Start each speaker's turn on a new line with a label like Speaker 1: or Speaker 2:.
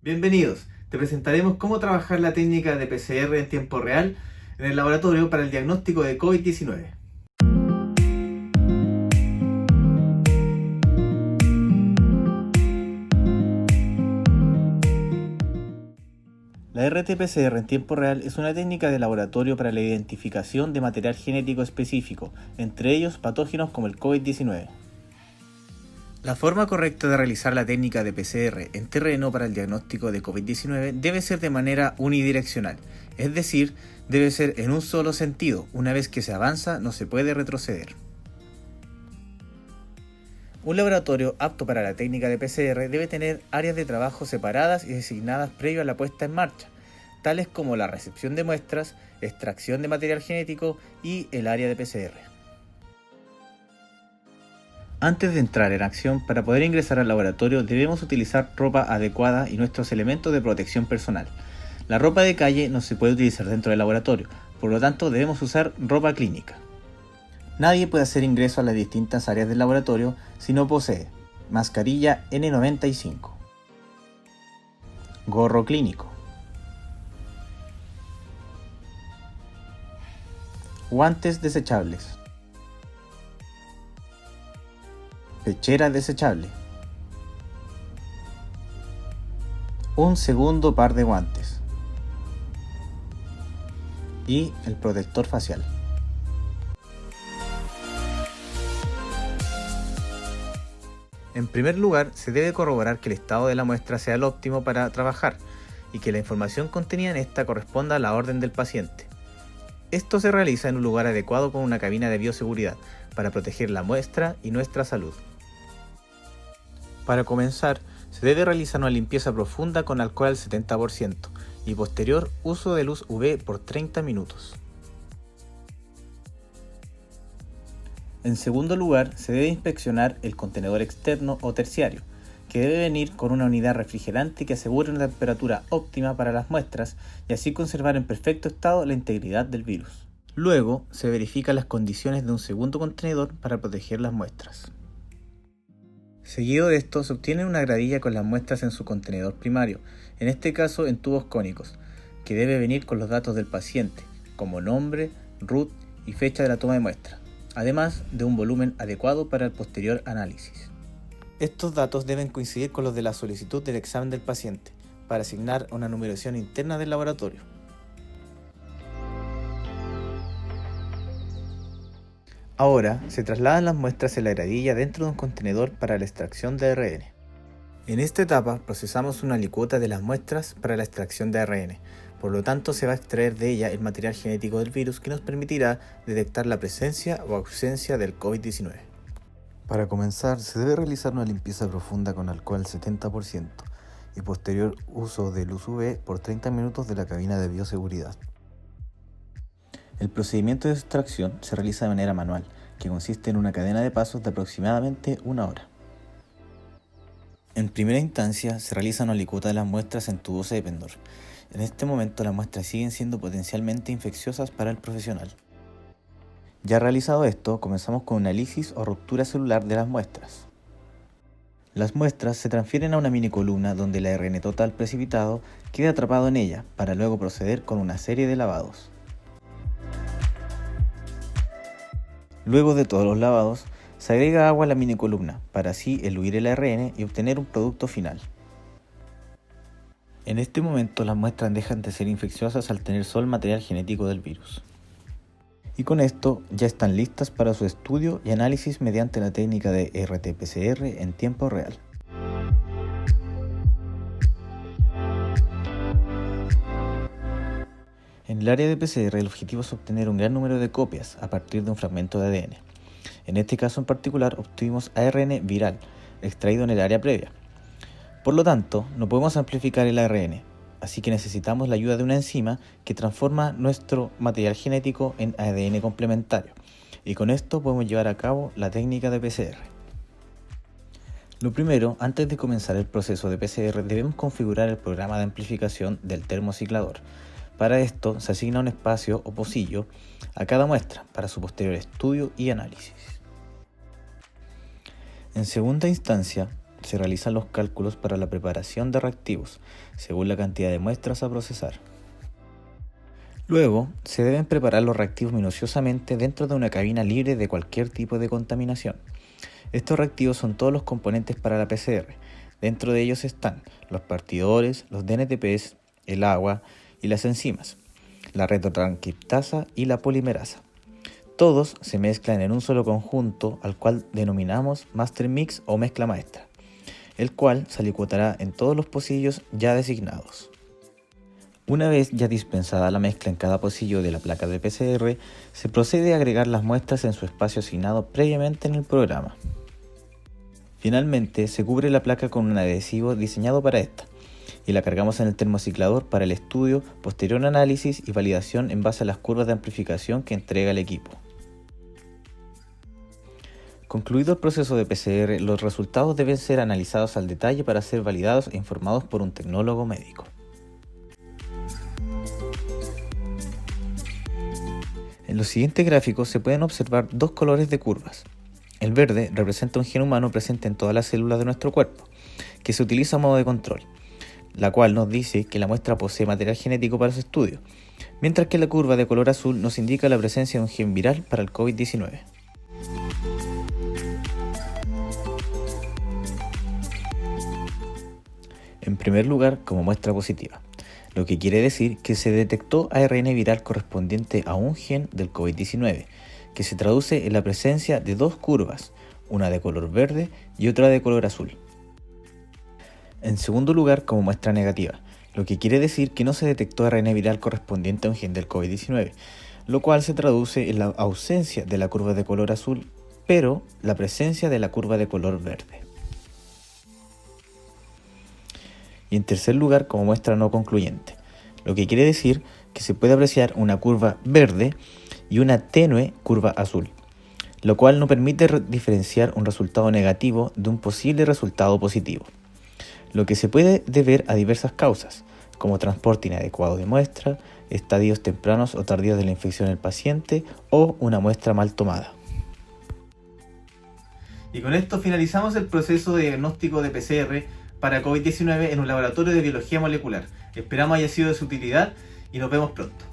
Speaker 1: Bienvenidos, te presentaremos cómo trabajar la técnica de PCR en tiempo real en el laboratorio para el diagnóstico de COVID-19. La RT-PCR en tiempo real es una técnica de laboratorio para la identificación de material genético específico, entre ellos patógenos como el COVID-19. La forma correcta de realizar la técnica de PCR en terreno para el diagnóstico de COVID-19 debe ser de manera unidireccional, es decir, debe ser en un solo sentido. Una vez que se avanza, no se puede retroceder. Un laboratorio apto para la técnica de PCR debe tener áreas de trabajo separadas y designadas previo a la puesta en marcha, tales como la recepción de muestras, extracción de material genético y el área de PCR. Antes de entrar en acción, para poder ingresar al laboratorio debemos utilizar ropa adecuada y nuestros elementos de protección personal. La ropa de calle no se puede utilizar dentro del laboratorio, por lo tanto debemos usar ropa clínica. Nadie puede hacer ingreso a las distintas áreas del laboratorio si no posee mascarilla N95, gorro clínico, guantes desechables, pechera desechable, un segundo par de guantes y el protector facial. En primer lugar, se debe corroborar que el estado de la muestra sea el óptimo para trabajar y que la información contenida en esta corresponda a la orden del paciente. Esto se realiza en un lugar adecuado con una cabina de bioseguridad para proteger la muestra y nuestra salud. Para comenzar, se debe realizar una limpieza profunda con alcohol al 70% y posterior uso de luz UV por 30 minutos. En segundo lugar, se debe inspeccionar el contenedor externo o terciario, que debe venir con una unidad refrigerante que asegure una temperatura óptima para las muestras y así conservar en perfecto estado la integridad del virus. Luego, se verifican las condiciones de un segundo contenedor para proteger las muestras. Seguido de esto, se obtiene una gravilla con las muestras en su contenedor primario, en este caso en tubos cónicos, que debe venir con los datos del paciente, como nombre, RUT y fecha de la toma de muestra, además de un volumen adecuado para el posterior análisis. Estos datos deben coincidir con los de la solicitud del examen del paciente, para asignar una numeración interna del laboratorio. Ahora, se trasladan las muestras en la gravilla dentro de un contenedor para la extracción de ARN. En esta etapa procesamos una alicuota de las muestras para la extracción de ARN, por lo tanto se va a extraer de ella el material genético del virus que nos permitirá detectar la presencia o ausencia del COVID-19. Para comenzar, se debe realizar una limpieza profunda con alcohol al 70% y posterior uso de luz UV por 30 minutos de la cabina de bioseguridad. El procedimiento de extracción se realiza de manera manual, que consiste en una cadena de pasos de aproximadamente 1 hora. En primera instancia, se realiza una alicuota de las muestras en tubos de pendor. En este momento, las muestras siguen siendo potencialmente infecciosas para el profesional. Ya realizado esto, comenzamos con una lisis o ruptura celular de las muestras. Las muestras se transfieren a una minicolumna donde el ARN total precipitado queda atrapado en ella, para luego proceder con una serie de lavados. Luego de todos los lavados, se agrega agua a la minicolumna para así eluir el ARN y obtener un producto final. En este momento las muestras dejan de ser infecciosas al tener solo el material genético del virus. Y con esto ya están listas para su estudio y análisis mediante la técnica de RT-PCR en tiempo real. En el área de PCR el objetivo es obtener un gran número de copias a partir de un fragmento de ADN. En este caso en particular obtuvimos ARN viral, extraído en el área previa. Por lo tanto, no podemos amplificar el ARN, así que necesitamos la ayuda de una enzima que transforma nuestro material genético en ADN complementario, y con esto podemos llevar a cabo la técnica de PCR. Lo primero, antes de comenzar el proceso de PCR, debemos configurar el programa de amplificación del termociclador. Para esto se asigna un espacio o pocillo a cada muestra para su posterior estudio y análisis. En segunda instancia, se realizan los cálculos para la preparación de reactivos, según la cantidad de muestras a procesar. Luego, se deben preparar los reactivos minuciosamente dentro de una cabina libre de cualquier tipo de contaminación. Estos reactivos son todos los componentes para la PCR. Dentro de ellos están los partidores, los DNTPs, el agua y las enzimas, la retrotranscriptasa y la polimerasa. Todos se mezclan en un solo conjunto al cual denominamos master mix o mezcla maestra, el cual se alicuotará en todos los pocillos ya designados. Una vez ya dispensada la mezcla en cada pocillo de la placa de PCR, se procede a agregar las muestras en su espacio asignado previamente en el programa. Finalmente, se cubre la placa con un adhesivo diseñado para esta y la cargamos en el termociclador para el estudio, posterior análisis y validación en base a las curvas de amplificación que entrega el equipo. Concluido el proceso de PCR, los resultados deben ser analizados al detalle para ser validados e informados por un tecnólogo médico. En los siguientes gráficos se pueden observar dos colores de curvas. El verde representa un gen humano presente en todas las células de nuestro cuerpo, que se utiliza a modo de control, la cual nos dice que la muestra posee material genético para su estudio, mientras que la curva de color azul nos indica la presencia de un gen viral para el COVID-19. En primer lugar, como muestra positiva, lo que quiere decir que se detectó ARN viral correspondiente a un gen del COVID-19, que se traduce en la presencia de dos curvas, una de color verde y otra de color azul. En segundo lugar, como muestra negativa, lo que quiere decir que no se detectó ARN viral correspondiente a un gen del COVID-19, lo cual se traduce en la ausencia de la curva de color azul, pero la presencia de la curva de color verde. Y en tercer lugar, como muestra no concluyente, lo que quiere decir que se puede apreciar una curva verde y una tenue curva azul, lo cual no permite diferenciar un resultado negativo de un posible resultado positivo, lo que se puede deber a diversas causas, como transporte inadecuado de muestra, estadios tempranos o tardíos de la infección del paciente o una muestra mal tomada. Y con esto finalizamos el proceso de diagnóstico de PCR para COVID-19 en un laboratorio de biología molecular. Esperamos haya sido de su utilidad y nos vemos pronto.